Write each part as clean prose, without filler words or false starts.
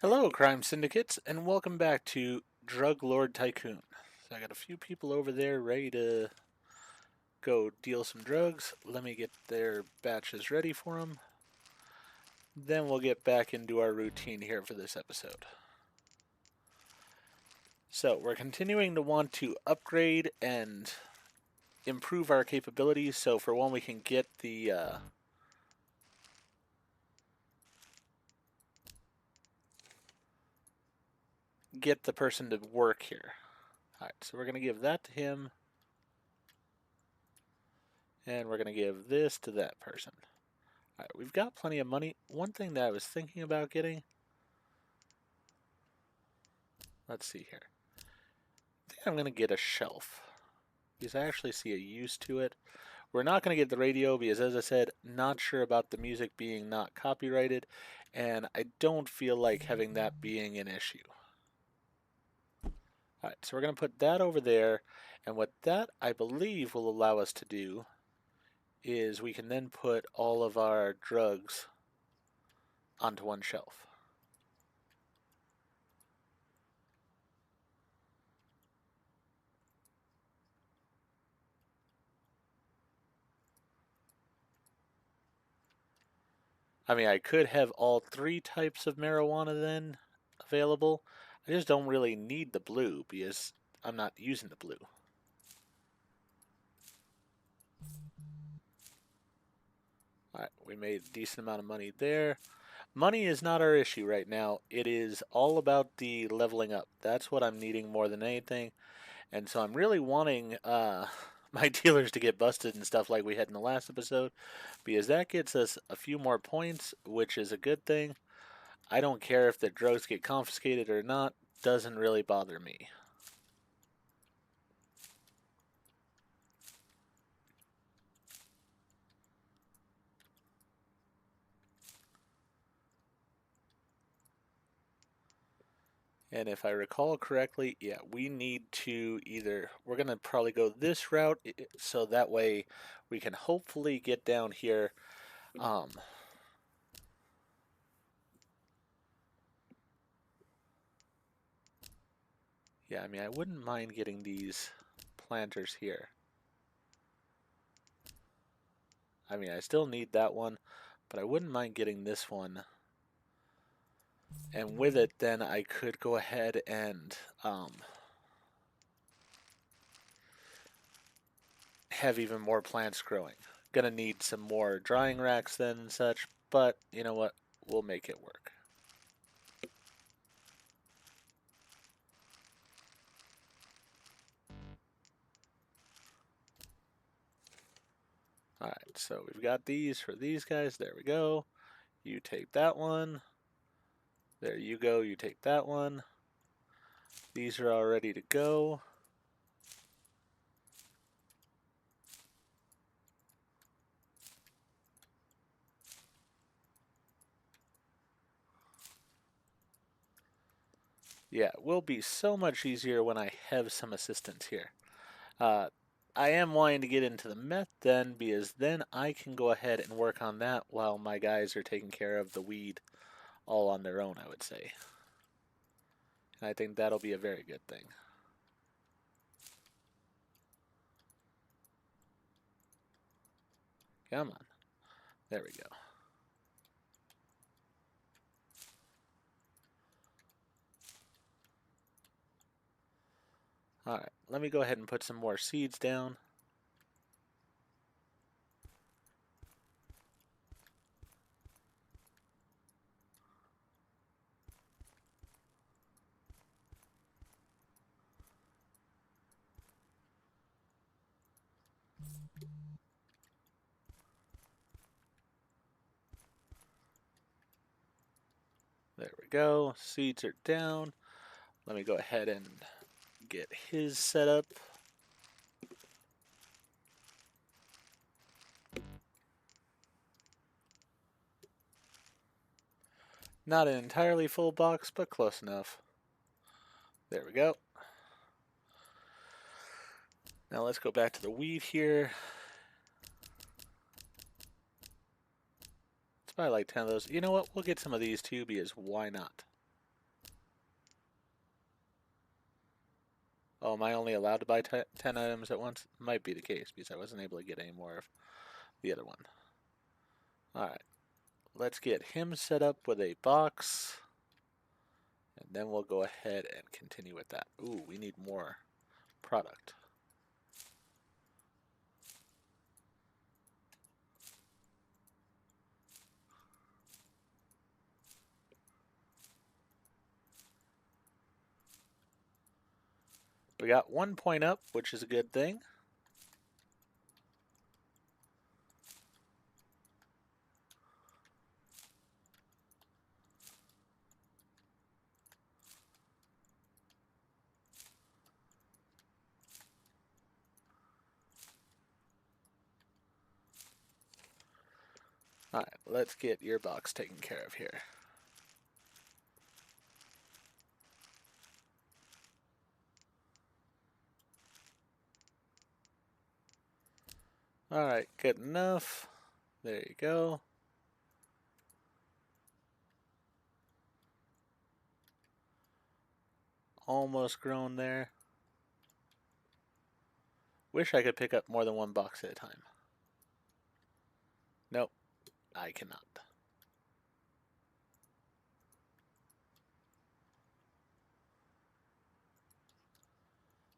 Hello, crime syndicates, and welcome back to Drug Lord Tycoon. So I got a few people over there ready to go deal some drugs. Let me get their batches ready for them. Then we'll get back into our routine here for this episode. So we're continuing to want to upgrade and improve our capabilities. So for one, we can get the person to work here. All right, so we're gonna give that to him, and we're gonna give this to that person. All right, we've got plenty of money. One thing that I was thinking about getting, let's see here. I think I'm going to get a shelf because I actually see a use to it. We're not going to get the radio because, as I said, not sure about the music being not copyrighted, and I don't feel like having that being an issue. All right, so we're going to put that over there, and what that, I believe, will allow us to do is we can then put all of our drugs onto one shelf. I mean, I could have all three types of marijuana then available. I just don't really need the blue because I'm not using the blue. Alright, we made a decent amount of money there. Money is not our issue right now. It is all about the leveling up. That's what I'm needing more than anything. And so I'm really wanting my dealers to get busted and stuff like we had in the last episode because that gets us a few more points, which is a good thing. I don't care if the drugs get confiscated or not. Doesn't really bother me. And if I recall correctly, yeah, we need to either, we're going to probably go this route so that way we can hopefully get down here. Yeah, I mean, I wouldn't mind getting these planters here. I mean, I still need that one, but I wouldn't mind getting this one. And with it, then I could go ahead and have even more plants growing. Gonna need some more drying racks then and such, but you know what? We'll make it work. Alright, so we've got these for these guys. There we go. You take that one. There you go. You take that one. These are all ready to go. Yeah, it will be so much easier when I have some assistance here. I am wanting to get into the meth then because then I can go ahead and work on that while my guys are taking care of the weed all on their own, I would say. And I think that'll be a very good thing. Come on. There we go. Alright, let me go ahead and put some more seeds down. There we go. Seeds are down. Let me go ahead and get his set up. Not an entirely full box, but close enough. There we go. Now let's go back to the weed here. It's probably like 10 of those. You know what? We'll get some of these too because why not? Oh, am I only allowed to buy 10 items at once? Might be the case because I wasn't able to get any more of the other one. Alright, let's get him set up with a box. And then we'll go ahead and continue with that. Ooh, we need more product. We got 1 point up, which is a good thing. Alright, let's get your box taken care of here. Alright, good enough. There you go. Almost grown there. Wish I could pick up more than one box at a time. Nope, I cannot.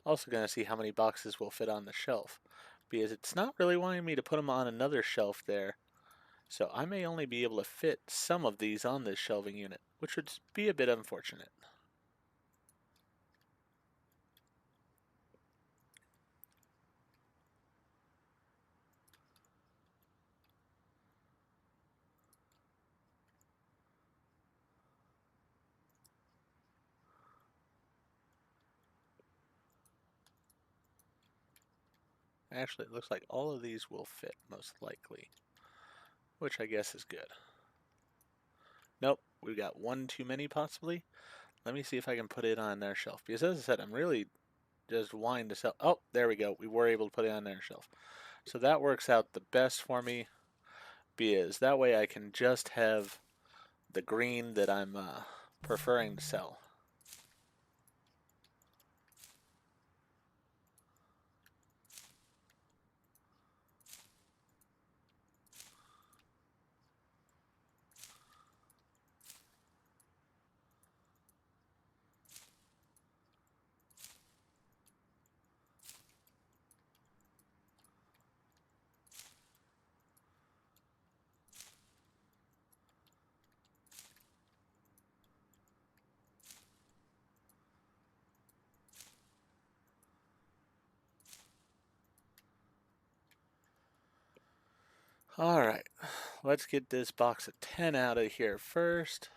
Also gonna see how many boxes will fit on the shelf, because it's not really wanting me to put them on another shelf there. So I may only be able to fit some of these on this shelving unit, which would be a bit unfortunate. Actually, it looks like all of these will fit, most likely, which I guess is good. Nope, we've got one too many possibly. Let me see if I can put it on their shelf, because as I said, I'm really just wanting to sell. Oh, there we go. We were able to put it on their shelf. So that works out the best for me, because that way I can just have the green that I'm preferring to sell. Alright, let's get this box of 10 out of here first.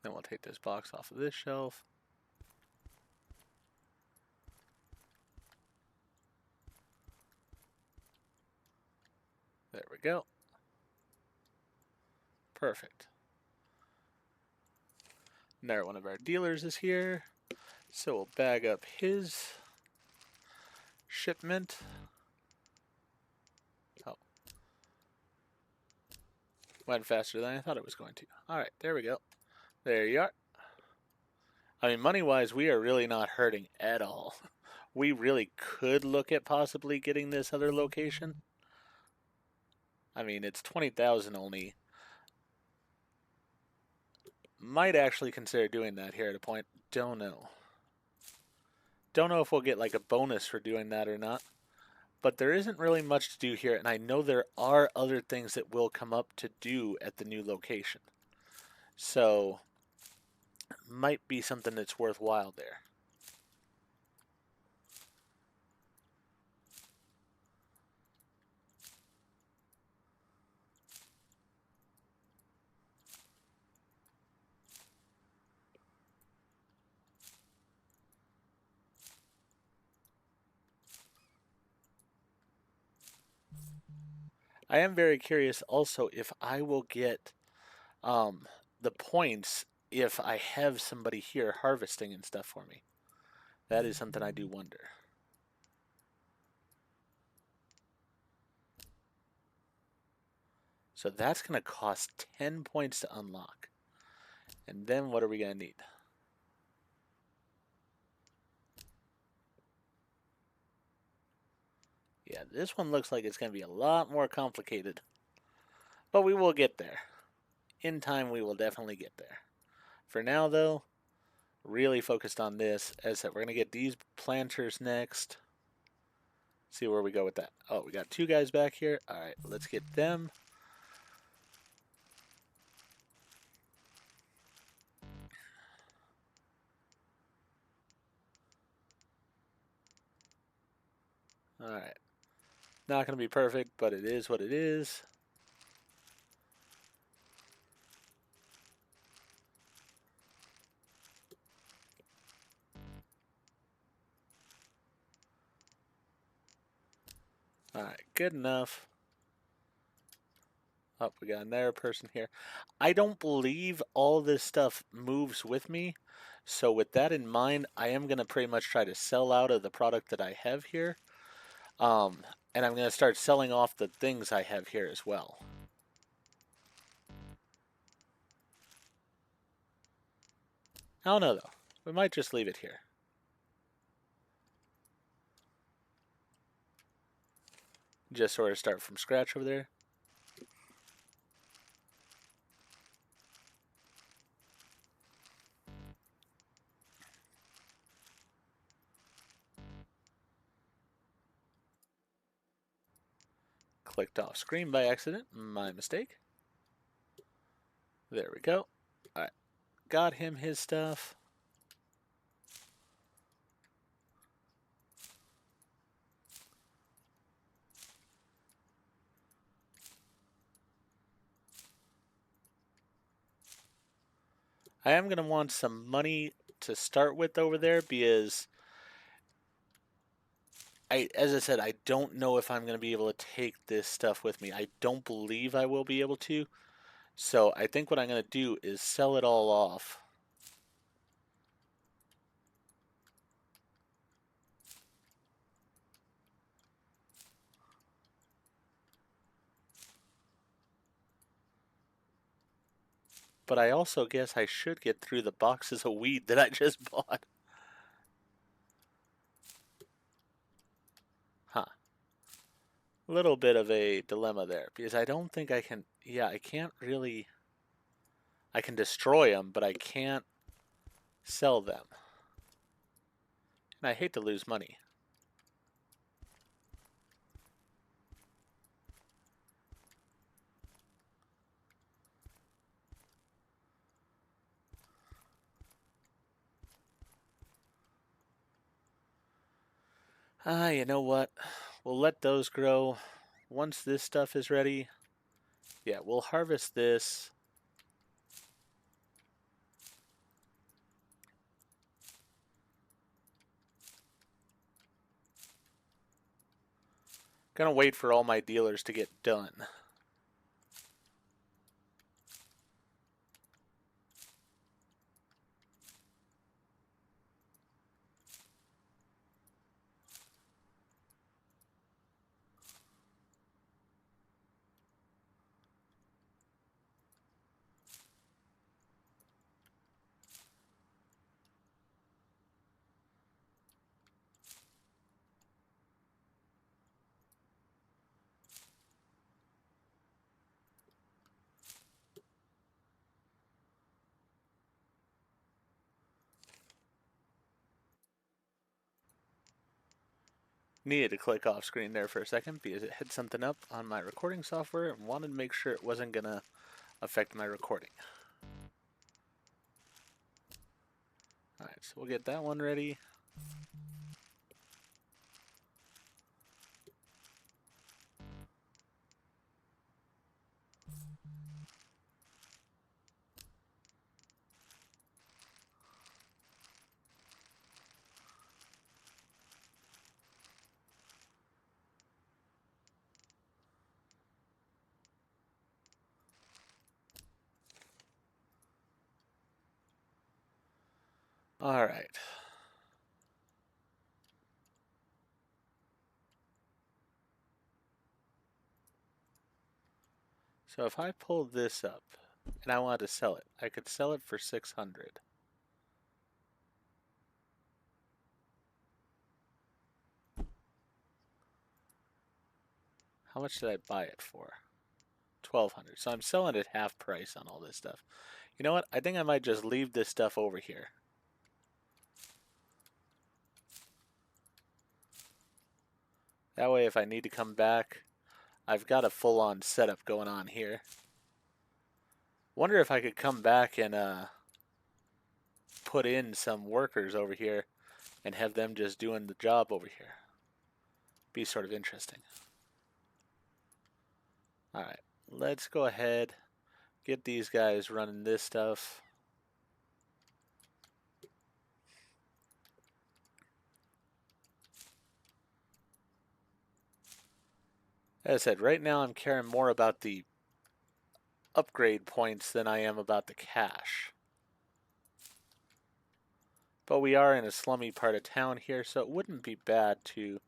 Then we'll take this box off of this shelf. There we go. Perfect. Another one of our dealers is here, so we'll bag up his shipment. Oh. Went faster than I thought it was going to. Alright, there we go. There you are. I mean, money-wise, we are really not hurting at all. We really could look at possibly getting this other location. I mean, it's 20,000 only. Might actually consider doing that here at a point. Don't know. Don't know if we'll get like a bonus for doing that or not. But there isn't really much to do here, and I know there are other things that will come up to do at the new location. So, might be something that's worthwhile there. I am very curious also if I will get the points if I have somebody here harvesting and stuff for me. That is something I do wonder. So that's going to cost 10 points to unlock. And then what are we going to need? Yeah, this one looks like it's going to be a lot more complicated. But we will get there. In time, we will definitely get there. For now, though, really focused on this. As I said, we're going to get these planters next. See where we go with that. Oh, we got two guys back here. All right, let's get them. All right. Not going to be perfect, but it is what it is. All right, good enough. Oh, we got another person here. I don't believe all this stuff moves with me. So with that in mind, I am going to pretty much try to sell out of the product that I have here. And I'm going to start selling off the things I have here as well. I don't know, though. We might just leave it here. Just sort of start from scratch over there. Clicked off screen by accident. My mistake. There we go. All right. Got him his stuff. I am going to want some money to start with over there because as I said, I don't know if I'm going to be able to take this stuff with me. I don't believe I will be able to. So I think what I'm going to do is sell it all off. But I also guess I should get through the boxes of weed that I just bought. Huh. A little bit of a dilemma there because I don't think I can. Yeah, I can't really. I can destroy them, but I can't sell them. And I hate to lose money. You know what? We'll let those grow. Once this stuff is ready, yeah, we'll harvest this. Gonna wait for all my dealers to get done. Needed to click off screen there for a second because it had something up on my recording software and wanted to make sure it wasn't gonna affect my recording. Alright, so we'll get that one ready. Alright. So if I pull this up, and I wanted to sell it. I could sell it for 600. How much did I buy it for? 1200. So I'm selling it half price on all this stuff. You know what? I think I might just leave this stuff over here. That way if I need to come back, I've got a full-on setup going on here. Wonder if I could come back and put in some workers over here and have them just doing the job over here. Be sort of interesting. Alright, let's go ahead, get these guys running this stuff. As I said, right now I'm caring more about the upgrade points than I am about the cash. But we are in a slummy part of town here, so it wouldn't be bad to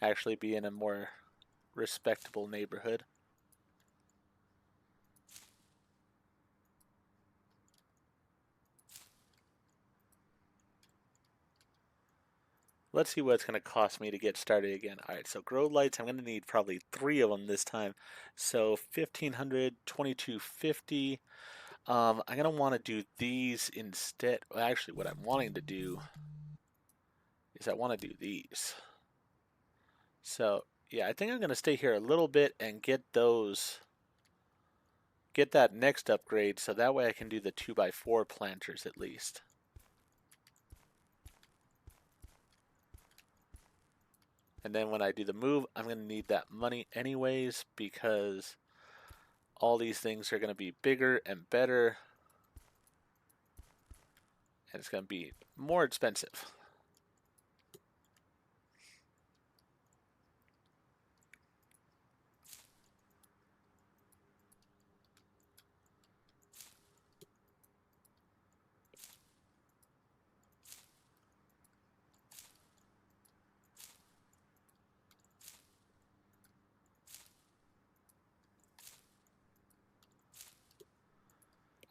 actually be in a more respectable neighborhood. Let's see what it's going to cost me to get started again. Alright, so grow lights, I'm going to need probably 3 of them this time. So 1500, 2250. I'm going to want to do these instead. Well, actually, what I'm wanting to do is I want to do these. So, yeah, I think I'm going to stay here a little bit and get those, get that next upgrade so that way I can do the 2x4 planters at least. And then when I do the move, I'm going to need that money anyways because all these things are going to be bigger and better. And it's going to be more expensive.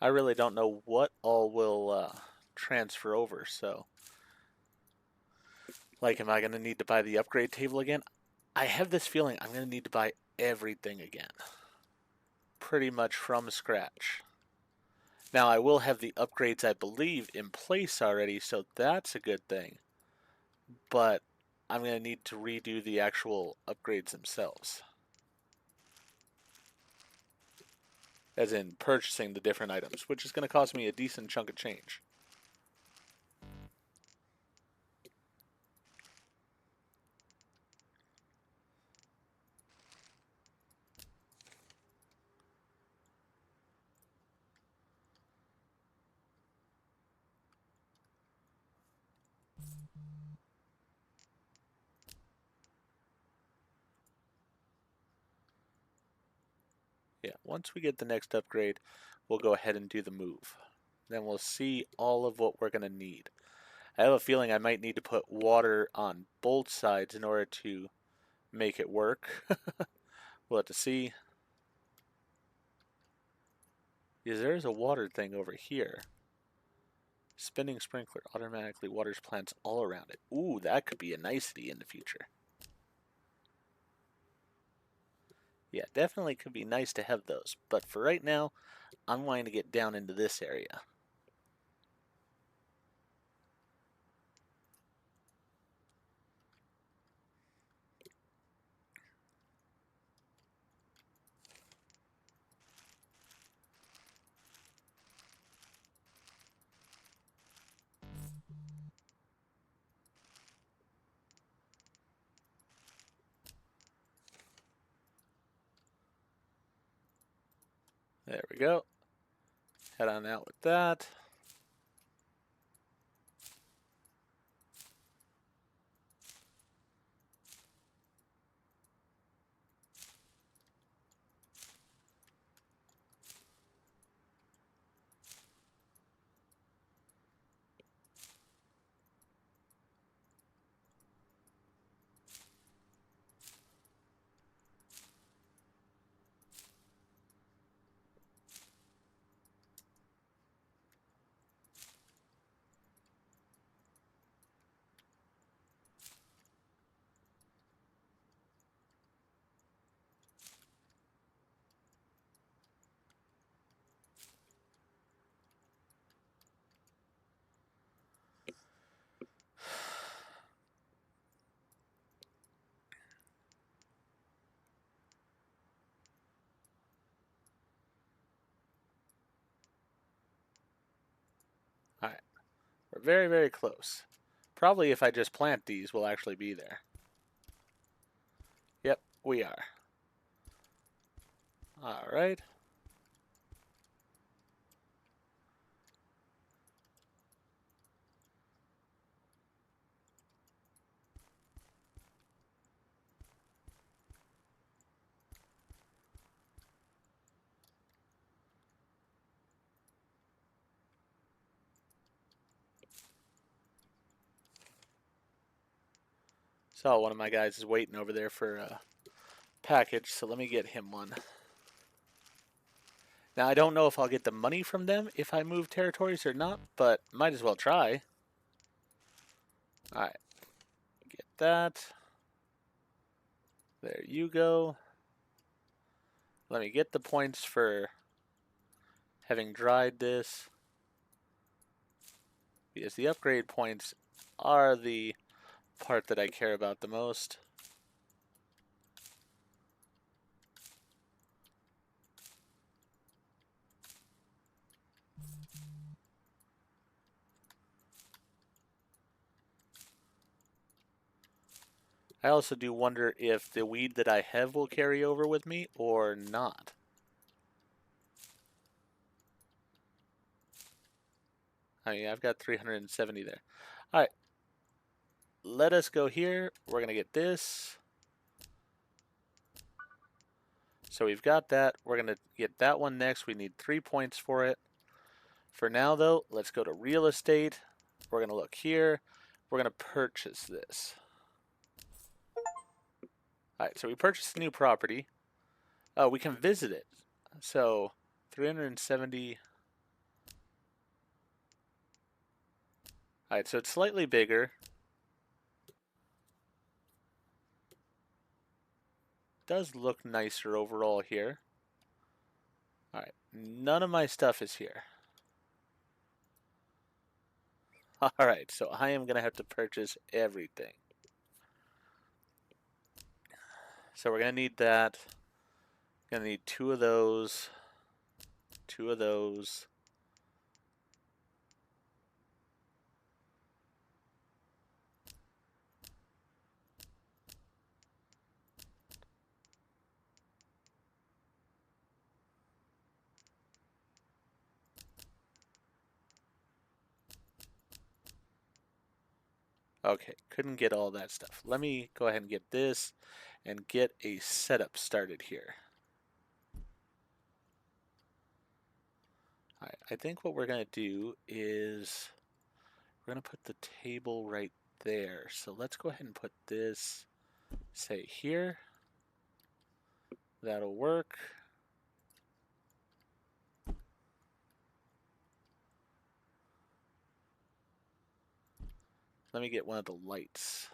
I really don't know what all will transfer over, so like, am I going to need to buy the upgrade table again? I have this feeling I'm going to need to buy everything again. Pretty much from scratch. Now, I will have the upgrades, I believe, in place already, so that's a good thing. But I'm going to need to redo the actual upgrades themselves. As in purchasing the different items, which is going to cost me a decent chunk of change. Yeah, once we get the next upgrade, we'll go ahead and do the move. Then we'll see all of what we're going to need. I have a feeling I might need to put water on both sides in order to make it work. We'll have to see. Because there's a water thing over here. Spinning sprinkler automatically waters plants all around it. Ooh, that could be a nicety in the future. Yeah, definitely could be nice to have those. But for right now, I'm wanting to get down into this area. There we go. Head on out with that. We're very, very close. Probably if I just plant these, we'll actually be there. Yep, we are. All right. So one of my guys is waiting over there for a package, so let me get him one. Now, I don't know if I'll get the money from them if I move territories or not, but might as well try. All right, get that. There you go. Let me get the points for having dried this, because the upgrade points are the part that I care about the most. I also do wonder if the weed that I have will carry over with me or not. I mean, I've got 370 there. All right, let us go here. We're going to get this. So we've got that. We're going to get that one next. We need 3 points for it. For now, though, let's go to real estate. We're going to look here. We're going to purchase this. All right, so we purchased a new property. Oh, we can visit it. So 370. All right, so it's slightly bigger. Does look nicer overall here. All right, none of my stuff is here. All right, so I am going to have to purchase everything. So we're going to need that. Going to need 2 of those. 2 of those. Okay, couldn't get all that stuff. Let me go ahead and get this and get a setup started here. All right, I think what we're going to do is we're going to put the table right there. So let's go ahead and put this, say, here. That'll work. Let me get one of the lights.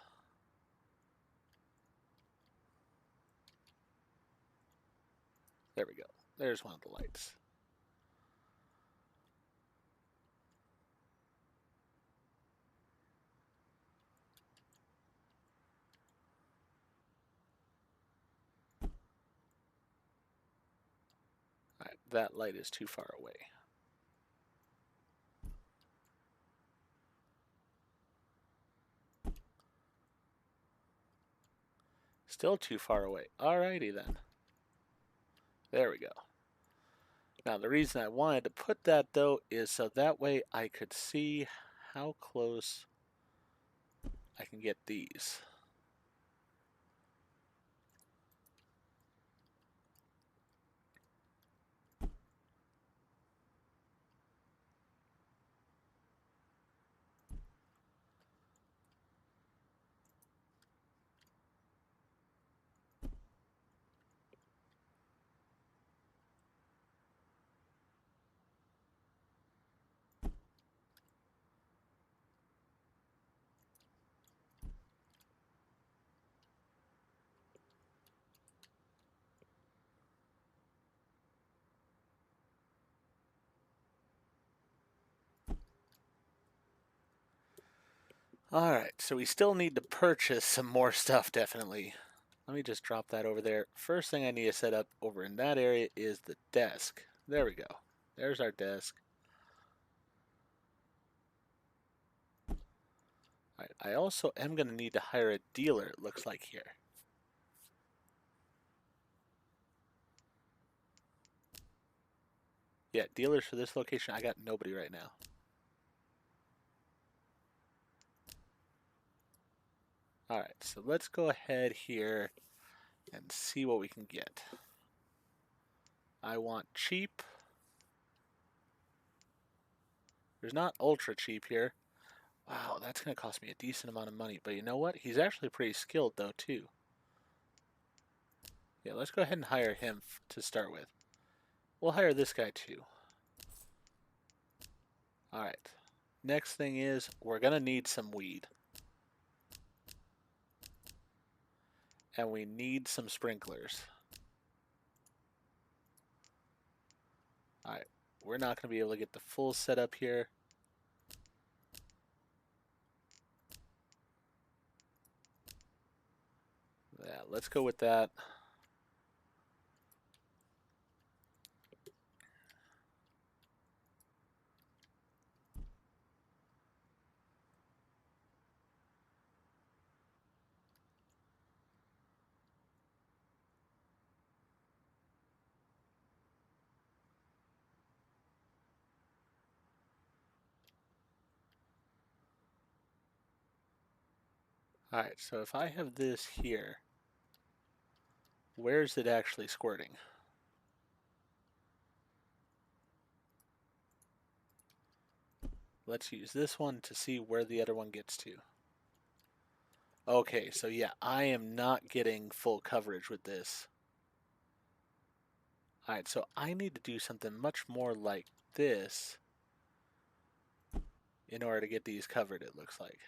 There we go. There's one of the lights. All right, that light is too far away. Still too far away. Alrighty then. There we go. Now the reason I wanted to put that though is so that way I could see how close I can get these. Alright, so we still need to purchase some more stuff, definitely. Let me just drop that over there. First thing I need to set up over in that area is the desk. There we go. There's our desk. All right, I also am going to need to hire a dealer, it looks like here. Yeah, dealers for this location, I got nobody right now. All right, so let's go ahead here and see what we can get. I want cheap. There's not ultra cheap here. Wow, that's going to cost me a decent amount of money. But you know what? He's actually pretty skilled, though, too. Yeah, let's go ahead and hire him to start with. We'll hire this guy, too. All right. Next thing is we're going to need some weed. And we need some sprinklers. All right. We're not going to be able to get the full setup here. Yeah, let's go with that. All right, so if I have this here, where's it actually squirting? Let's use this one to see where the other one gets to. Okay, so yeah, I am not getting full coverage with this. Alright, so I need to do something much more like this in order to get these covered, it looks like.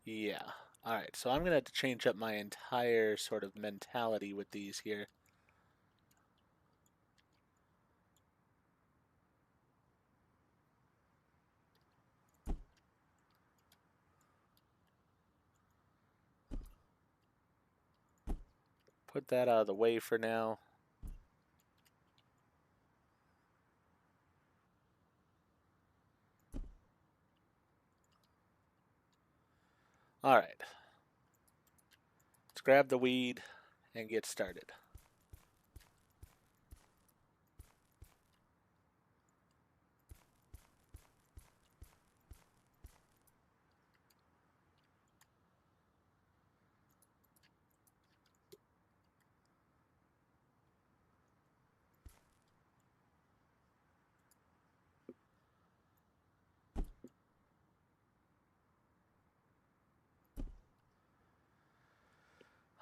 Yeah. Alright, so I'm going to have to change up my entire sort of mentality with these here. Put that out of the way for now. Alright. Let's grab the weed and get started.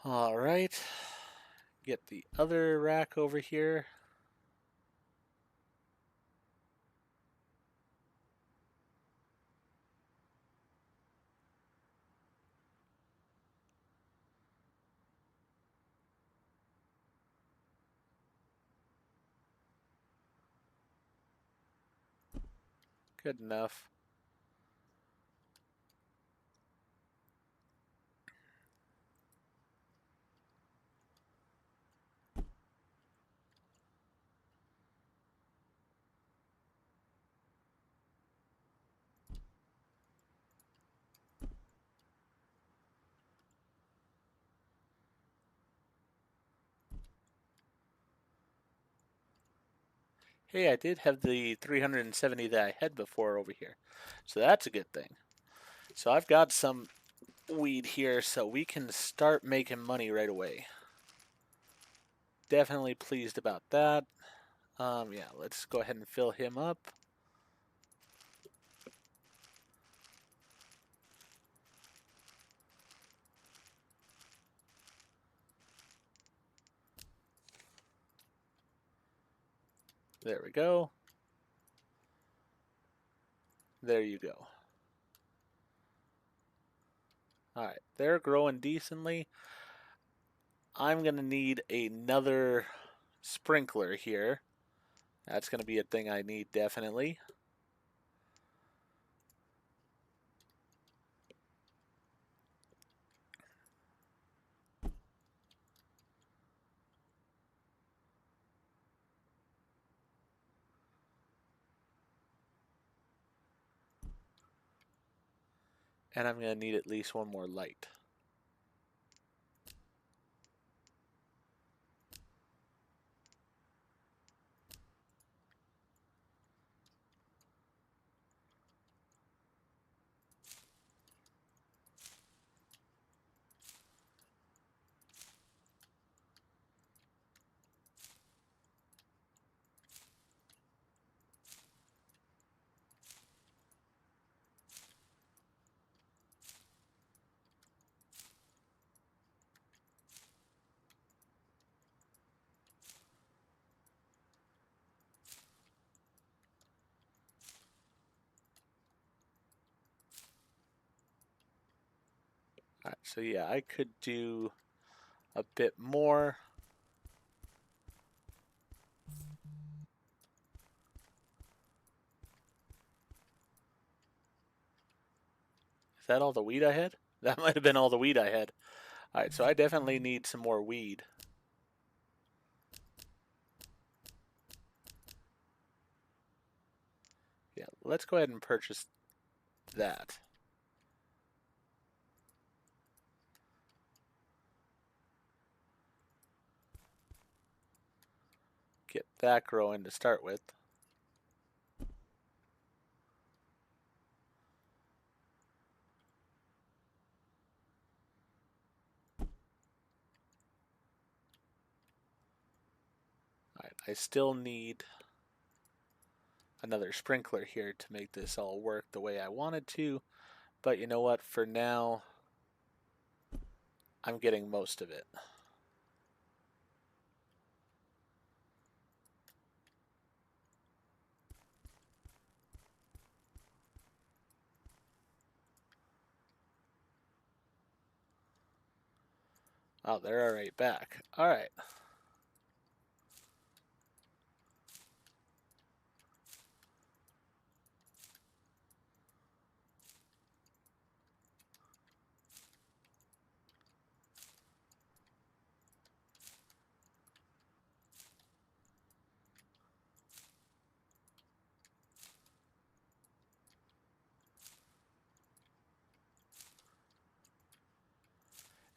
Alright. Get the other rack over here. Good enough. Hey, I did have the 370 that I had before over here. So that's a good thing. So I've got some weed here so we can start making money right away. Definitely pleased about that. Yeah, let's go ahead and fill him up. There we go. There you go. Alright, they're growing decently. I'm going to need another sprinkler here. That's going to be a thing I need definitely. And I'm going to need at least one more light. Alright, so yeah, I could do a bit more. Is that all the weed I had? That might have been all the weed I had. Alright, so I definitely need some more weed. Yeah, let's go ahead and purchase that. Get that growing to start with. Alright, I still need another sprinkler here to make this all work the way I wanted to. But you know what? For now, I'm getting most of it. Oh, they're alright back. Alright.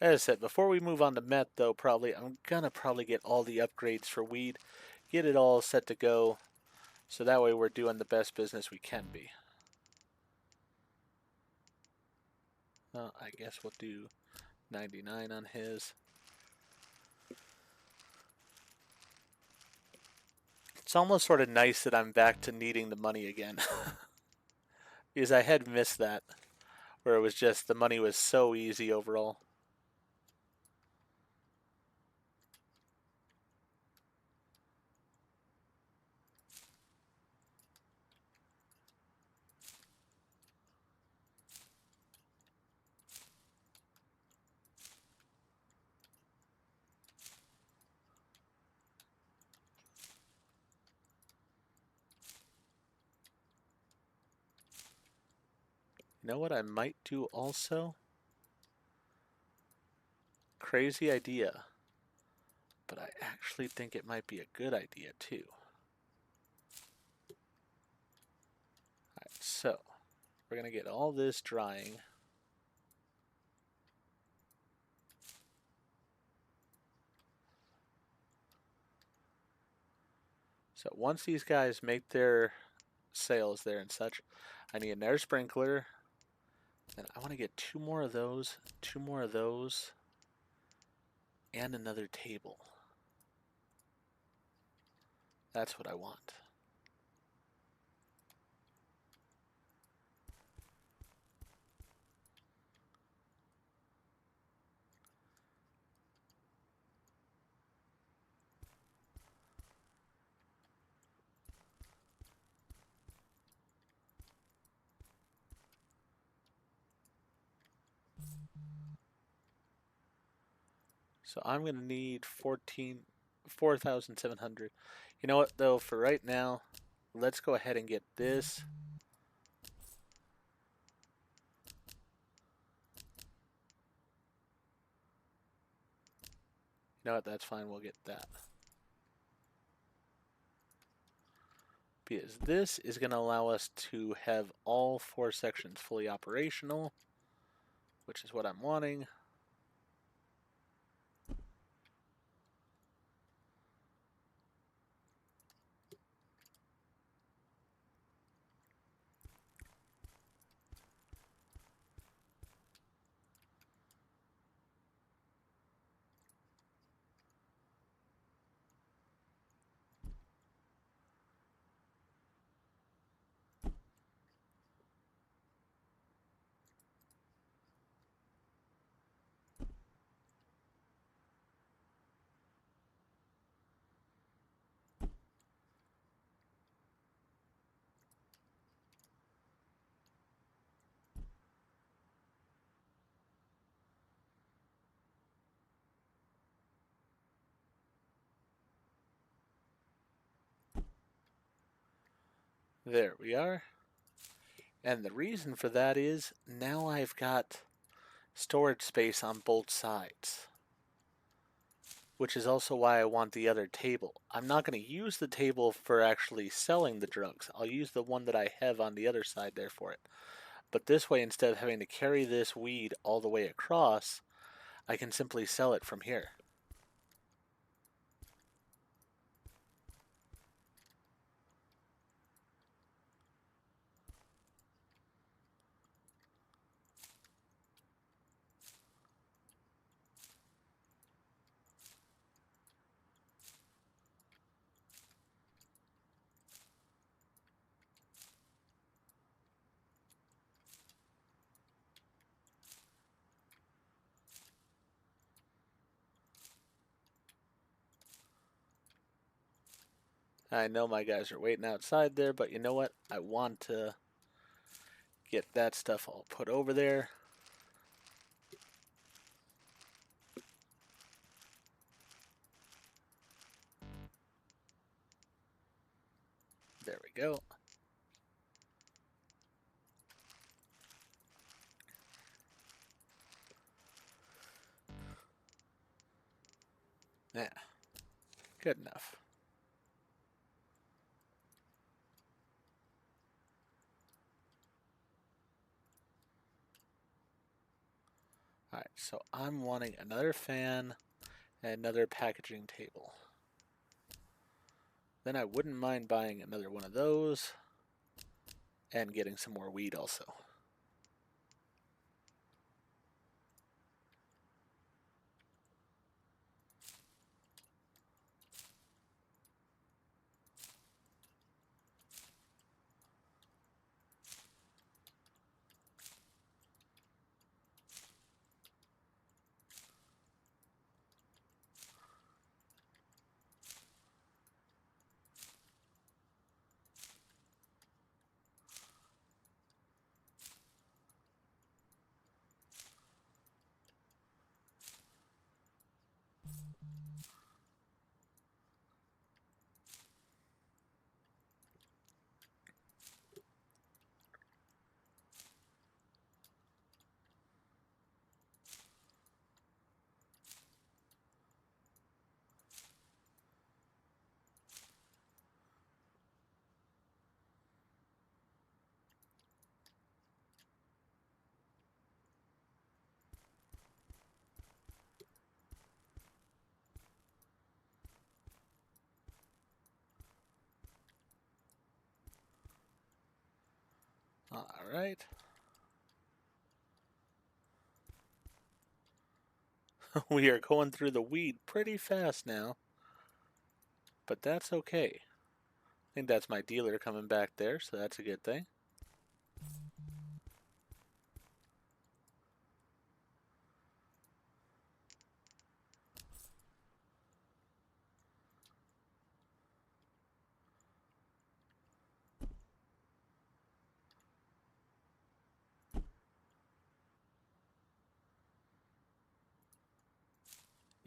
As I said, before we move on to meth, though, I'm gonna get all the upgrades for weed, get it all set to go, so that way we're doing the best business we can be. I guess we'll do 99 on his. It's almost sort of nice that I'm back to needing the money again, because I had missed that, where it was just the money was so easy overall. You know what I might do also? Crazy idea, but I actually think it might be a good idea too. Alright, so we're gonna get all this drying. So once these guys make their sales there and such, I need an air sprinkler. And I want to get two more of those, and another table. That's what I want. So I'm going to need 4,700. You know what, though, for right now, let's go ahead and get this. You know what, that's fine, we'll get that. Because this is going to allow us to have all 4 sections fully operational. which is what I'm wanting. There we are. And the reason for that is now I've got storage space on both sides, which is also why I want the other table. I'm not going to use the table for actually selling the drugs. I'll use the one that I have on the other side there for it. But this way, instead of having to carry this weed all the way across, I can simply sell it from here. I know my guys are waiting outside there, but you know what? I want to get that stuff all put over there. There we go. Yeah, good enough. Alright, so I'm wanting another fan and another packaging table. Then I wouldn't mind buying another one of those and getting some more weed also. Alright. We are going through the weed pretty fast now, but that's okay. I think that's my dealer coming back there, so that's a good thing.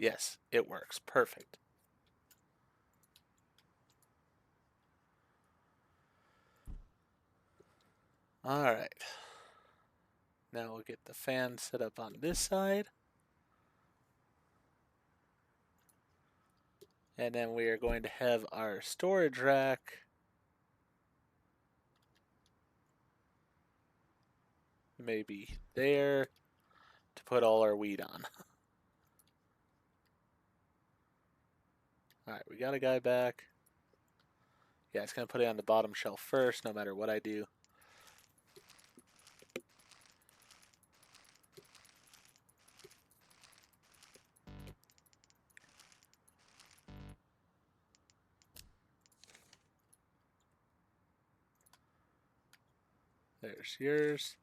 Yes, it works. Perfect. Alright. Now we'll get the fan set up on this side. And then we are going to have our storage rack maybe there. to put all our weed on. Alright, we got a guy back. Yeah, it's going to put it on the bottom shelf first, no matter what I do. There's yours.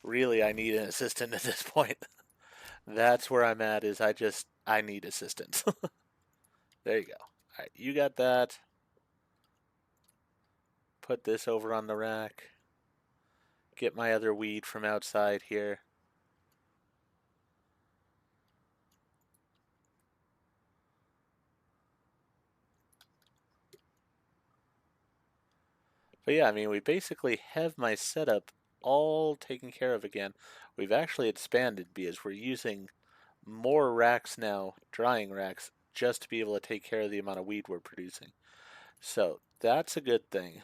Really, I need an assistant at this point. That's where I'm at, is I need assistance. There you go. Alright, you got that. Put this over on the rack. Get my other weed from outside here. But yeah, I mean, we basically have my setup all taken care of again. We've actually expanded because we're using more racks now, drying racks, just to be able to take care of the amount of weed we're producing. So that's a good thing.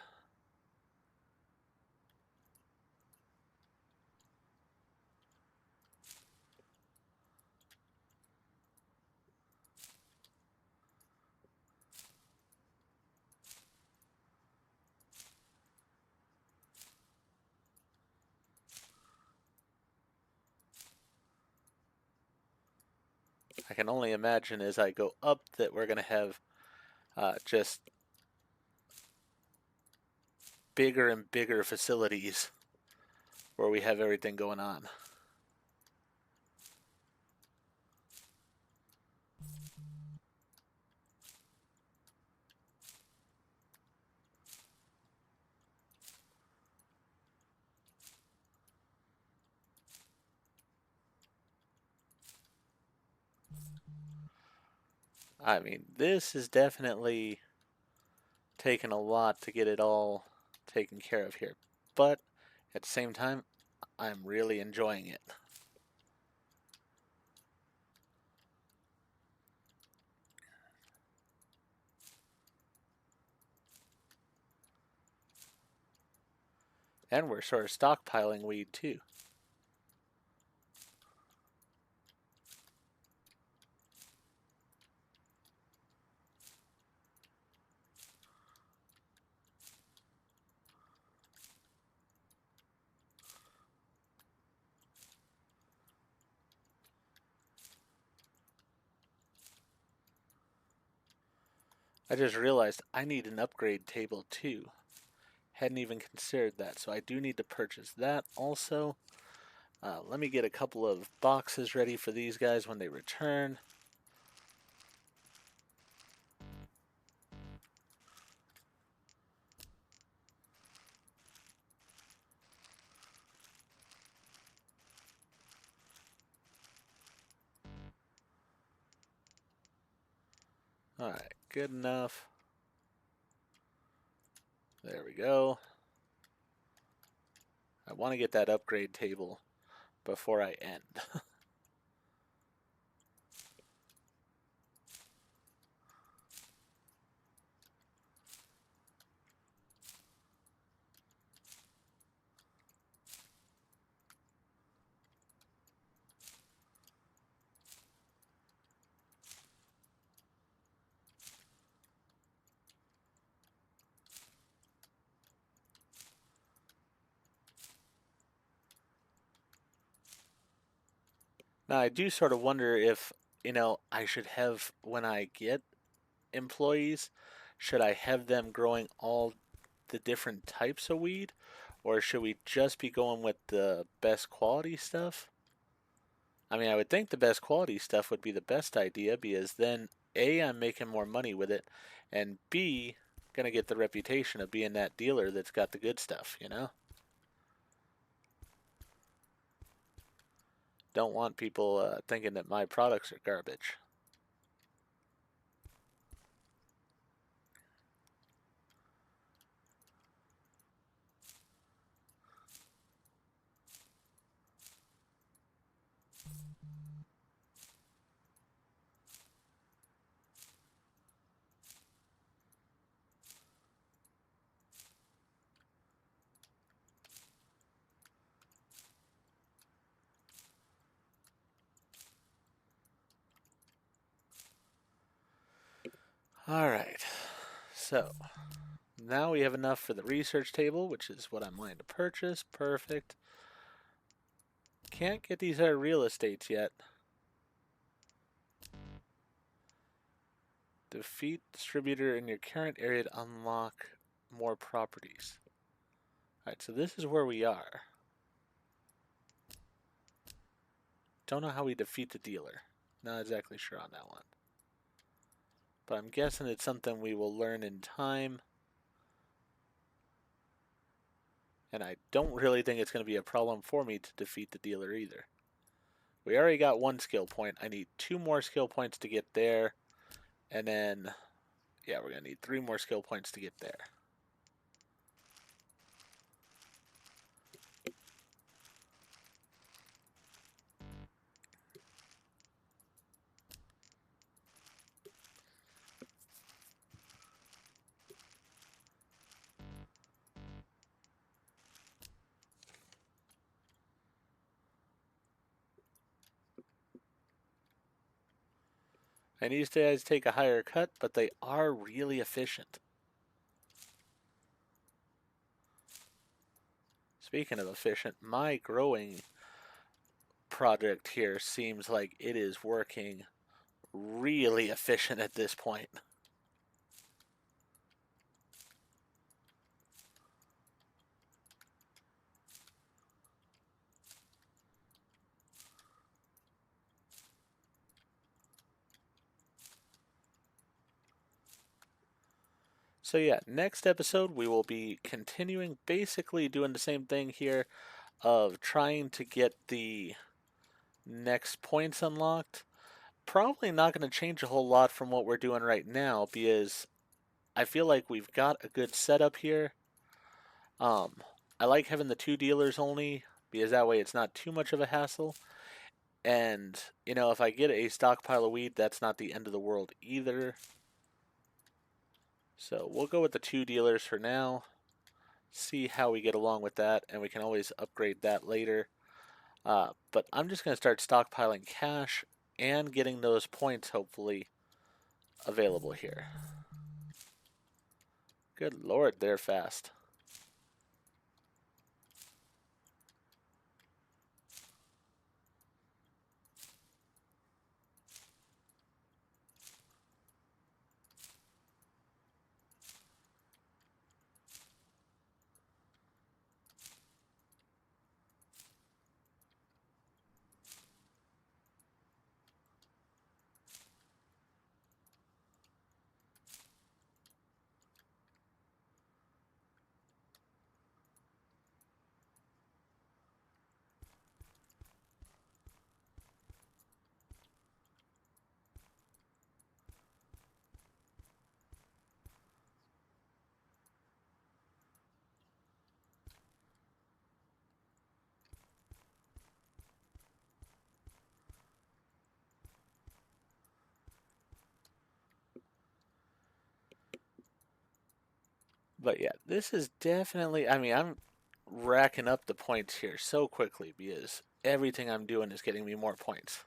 I can only imagine as I go up that we're going to have just bigger and bigger facilities where we have everything going on. I mean, this is definitely taken a lot to get it all taken care of here. But at the same time, I'm really enjoying it. And we're sort of stockpiling weed too. I just realized I need an upgrade table too. Hadn't even considered that, so I do need to purchase that also. Let me get a couple of boxes ready for these guys when they return. Alright, good enough. There we go. I want to get that upgrade table before I end. Now, I do sort of wonder if, I should have, when I get employees, should I have them growing all the different types of weed? Or should we just be going with the best quality stuff? I mean, I would think the best quality stuff would be the best idea because then A, I'm making more money with it, and B, gonna get the reputation of being that dealer that's got the good stuff, Don't want people thinking that my products are garbage. Alright, so now we have enough for the research table, which is what I'm wanting to purchase. Perfect. Can't get these other real estates yet. Defeat distributor in your current area to unlock more properties. Alright, so this is where we are. Don't know how we defeat the dealer. Not exactly sure on that one. But I'm guessing it's something we will learn in time. And I don't really think it's going to be a problem for me to defeat the dealer either. We already got 1 skill point. I need 2 more skill points to get there. And then, yeah, we're going to need 3 more skill points to get there. And these guys take a higher cut, but they are really efficient. Speaking of efficient, my growing project here seems like it is working really efficient at this point. So yeah, next episode we will be continuing basically doing the same thing here of trying to get the next points unlocked. Probably not going to change a whole lot from what we're doing right now because I feel like we've got a good setup here. I like having the 2 dealers only because that way it's not too much of a hassle. And, you know, if I get a stockpile of weed, that's not the end of the world either. So we'll go with the 2 dealers for now. See how we get along with that, and we can always upgrade that later. But I'm just going to start stockpiling cash and getting those points, hopefully, available here. Good lord, they're fast. But yeah, this is definitely, I mean, I'm racking up the points here so quickly because everything I'm doing is getting me more points.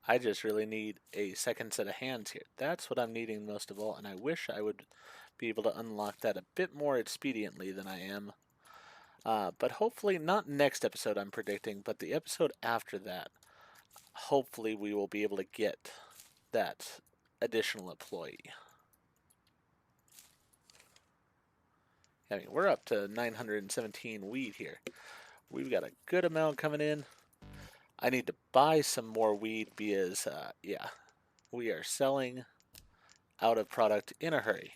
I just really need a second set of hands here. That's what I'm needing most of all, and I wish I would be able to unlock that a bit more expediently than I am. But hopefully, not next episode I'm predicting, but the episode after that, hopefully we will be able to get that additional employee. I mean, we're up to 917 weed here. We've got a good amount coming in. I need to buy some more weed because, yeah, we are selling out of product in a hurry.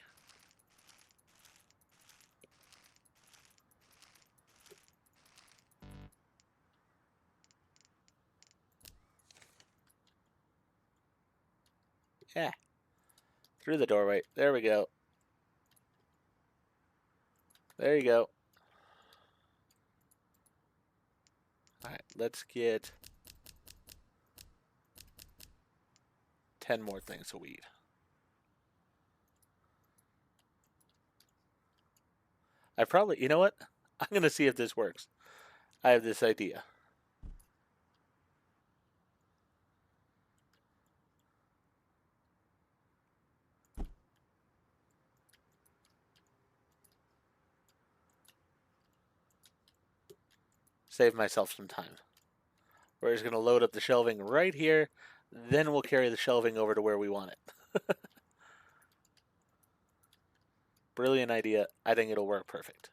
Yeah, through the doorway. There we go. There you go. All right, let's get 10 more things of weed. I probably, you know what? I'm going to see if this works. I have this idea. Save myself some time. We're just going to load up the shelving right here. Then we'll carry the shelving over to where we want it. Brilliant idea. I think it'll work perfect.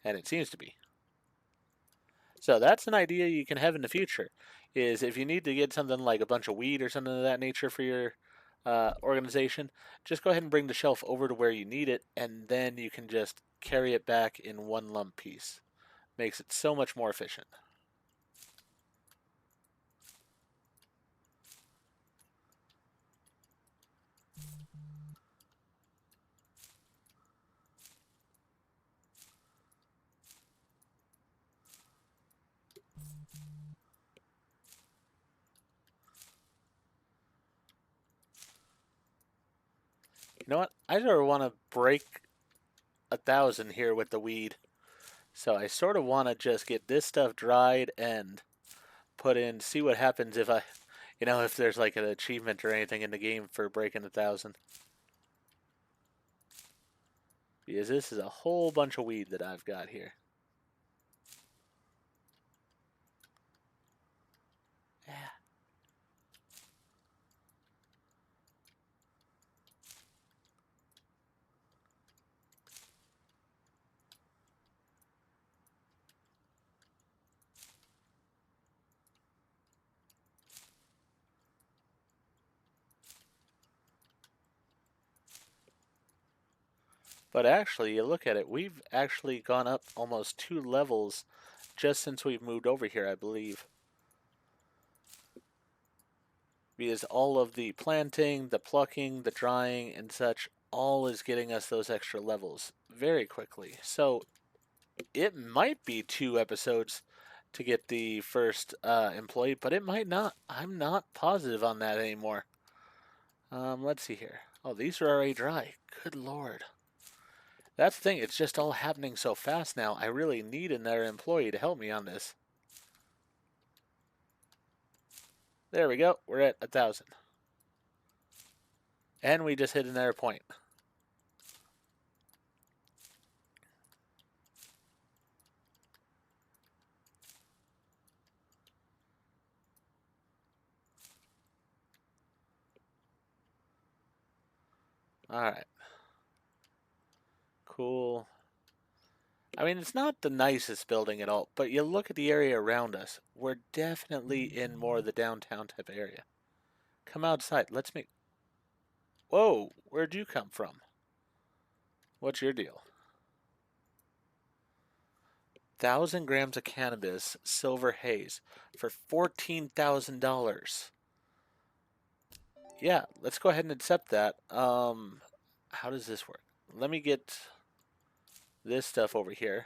And it seems to be. So that's an idea you can have in the future. Is if you need to get something like a bunch of weed or something of that nature for your organization, just go ahead and bring the shelf over to where you need it, and then you can just carry it back in one lump piece. Makes it so much more efficient. You know what? I sort of want to break 1,000 here with the weed. So I sort of want to just get this stuff dried and put in, see what happens if if there's like an achievement or anything in the game for breaking 1,000. Because this is a whole bunch of weed that I've got here. Yeah. But actually, you look at it, we've actually gone up almost 2 levels just since we've moved over here, I believe. Because all of the planting, the plucking, the drying, and such, all is getting us those extra levels very quickly. So it might be 2 episodes to get the first employee, but it might not. I'm not positive on that anymore. Let's see here. Oh, these are already dry. Good lord. That's the thing. It's just all happening so fast now. I really need another employee to help me on this. There we go. We're at 1,000. And we just hit another point. Alright. Cool. I mean, it's not the nicest building at all, but you look at the area around us. We're definitely in more of the downtown type area. Come outside. Let's make... Whoa, where'd you come from? What's your deal? 1,000 grams of cannabis, silver haze, for $14,000. Yeah, let's go ahead and accept that. How does this work? Let me get this stuff over here.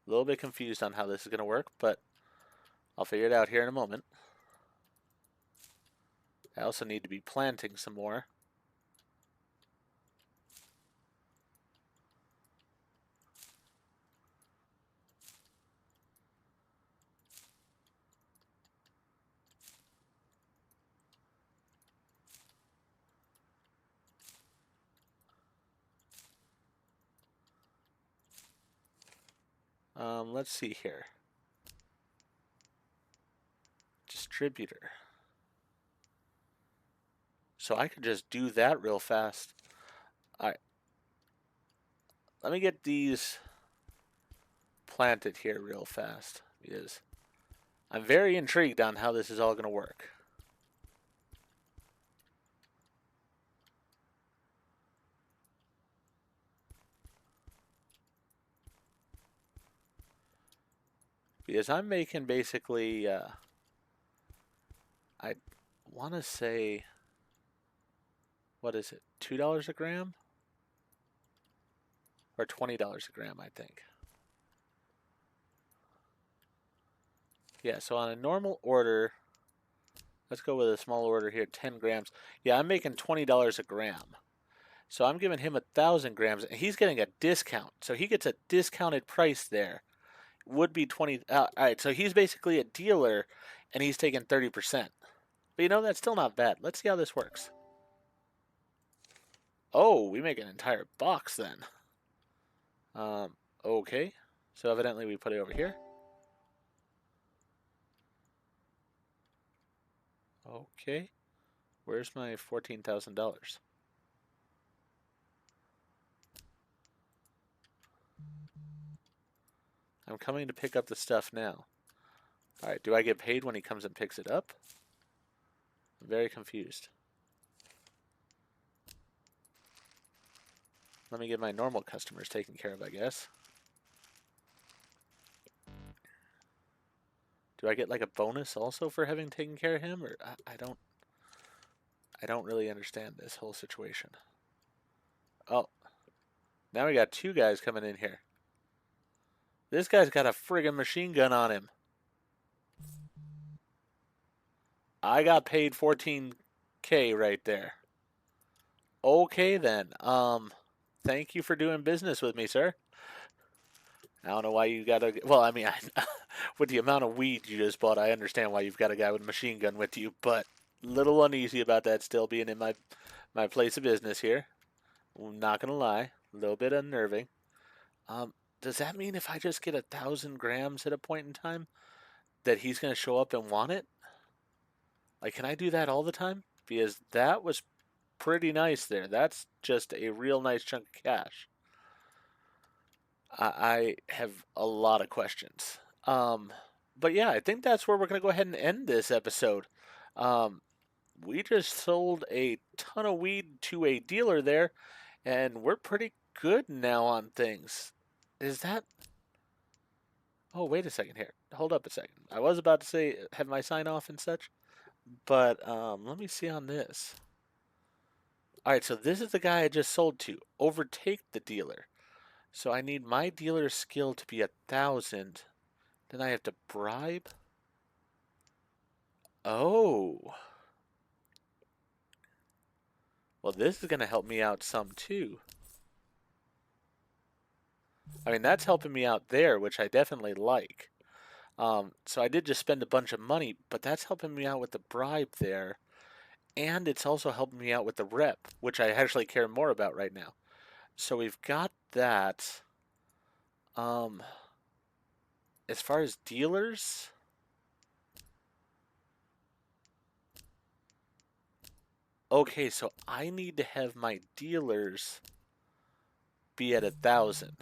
A little bit confused on how this is going to work, but I'll figure it out here in a moment. I also need to be planting some more. Let's see here. Distributor. So I could just do that real fast. Alright. Let me get these planted here real fast, because I'm very intrigued on how this is all going to work. Because I'm making basically, I want to say, what is it, $2 a gram? Or $20 a gram, I think. Yeah, so on a normal order, let's go with a small order here, 10 grams. Yeah, I'm making $20 a gram. So I'm giving him 1,000 grams, and he's getting a discount. So he gets a discounted price there. Would be 20. All right, so he's basically a dealer, and he's taking 30%. But you know, that's still not bad. Let's see how this works. Oh, we make an entire box then. Okay. So evidently we put it over here. Okay. Where's my $14,000? I'm coming to pick up the stuff now. All right, do I get paid when he comes and picks it up? I'm very confused. Let me get my normal customers taken care of, I guess. Do I get like a bonus also for having taken care of him, or I don't really understand this whole situation. Oh, now we got two guys coming in here. This guy's got a friggin' machine gun on him. I got paid 14K right there. Okay then. Thank you for doing business with me, sir. I don't know why you got a. Well, I mean, with the amount of weed you just bought, I understand why you've got a guy with a machine gun with you, but little uneasy about that still being in my place of business here. I'm not gonna lie, a little bit unnerving. Does that mean if I just get 1,000 grams at a point in time, that he's gonna show up and want it? Like, can I do that all the time? Because that was pretty nice there. That's just a real nice chunk of cash. I have a lot of questions. But yeah, I think that's where we're going to go ahead and end this episode. Um, we just sold a ton of weed to a dealer there, and we're pretty good now on things. Is that. Oh, wait a second here. Hold up a second. I was about to say have my sign off and such, but let me see on this. All right, so this is the guy I just sold to. Overtake the dealer. So I need my dealer's skill to be 1,000. Then I have to bribe. Oh. Well, this is going to help me out some too. I mean, that's helping me out there, which I definitely like. So I did just spend a bunch of money, but that's helping me out with the bribe there. And it's also helping me out with the rep, which I actually care more about right now. So we've got that. As far as dealers, okay, so I need to have my dealers be at 1,000.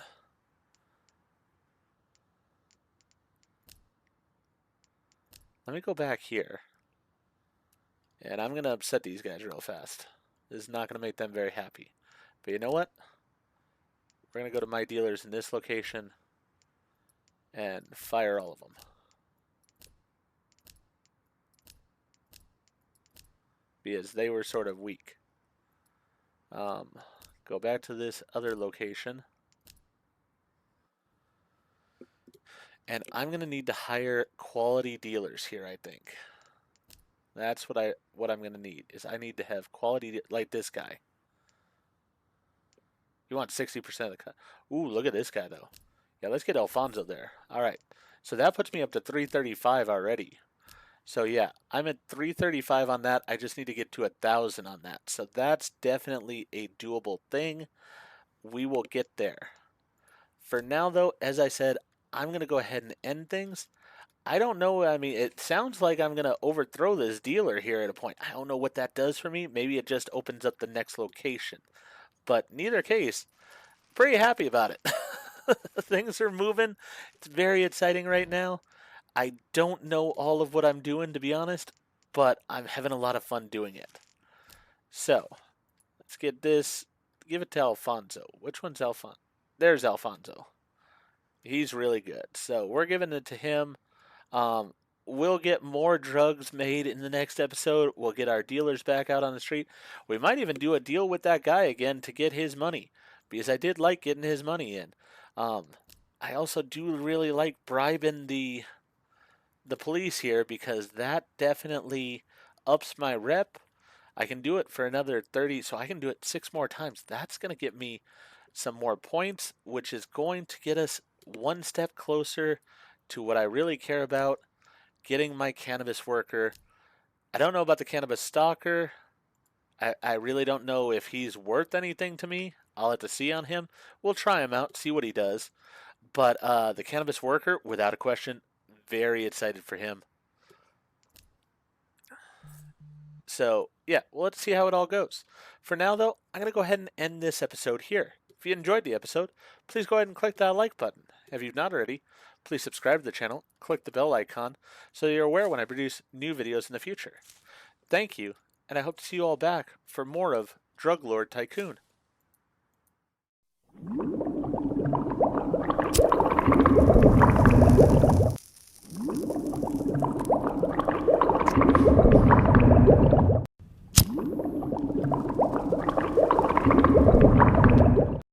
Let me go back here. And I'm going to upset these guys real fast. This is not going to make them very happy. But you know what? We're going to go to my dealers in this location and fire all of them. Because they were sort of weak. Go back to this other location. And I'm going to need to hire quality dealers here, I think. That's what I'm going to need. Is I need to have quality like this guy. You want 60% of the cut. Ooh, look at this guy though. Yeah, let's get Alfonso there. All right. So that puts me up to 335 already. So yeah, I'm at 335 on that. I just need to get to 1,000 on that. So that's definitely a doable thing. We will get there. For now though, as I said, I'm going to go ahead and end things. I don't know. I mean, it sounds like I'm going to overthrow this dealer here at a point. I don't know what that does for me. Maybe it just opens up the next location. But in either case, pretty happy about it. Things are moving. It's very exciting right now. I don't know all of what I'm doing, to be honest, but I'm having a lot of fun doing it. So, let's get this. Give it to Alfonso. Which one's Alfonso? There's Alfonso. He's really good. So, we're giving it to him. We'll get more drugs made in the next episode. We'll get our dealers back out on the street. We might even do a deal with that guy again to get his money, because I did like getting his money in. I also do really like bribing the police here, because that definitely ups my rep. I can do it for another 30, so I can do it 6 more times. That's going to get me some more points, which is going to get us one step closer to what I really care about, getting my cannabis worker. I don't know about the cannabis stalker. I really don't know if he's worth anything to me. I'll have to see on him. We'll try him out, see what he does. But the cannabis worker, without a question, very excited for him. So, yeah, well, let's see how it all goes. For now, though, I'm going to go ahead and end this episode here. If you enjoyed the episode, please go ahead and click that like button. If you've not already, please subscribe to the channel, click the bell icon so you're aware when I produce new videos in the future. Thank you, and I hope to see you all back for more of Drug Lord Tycoon.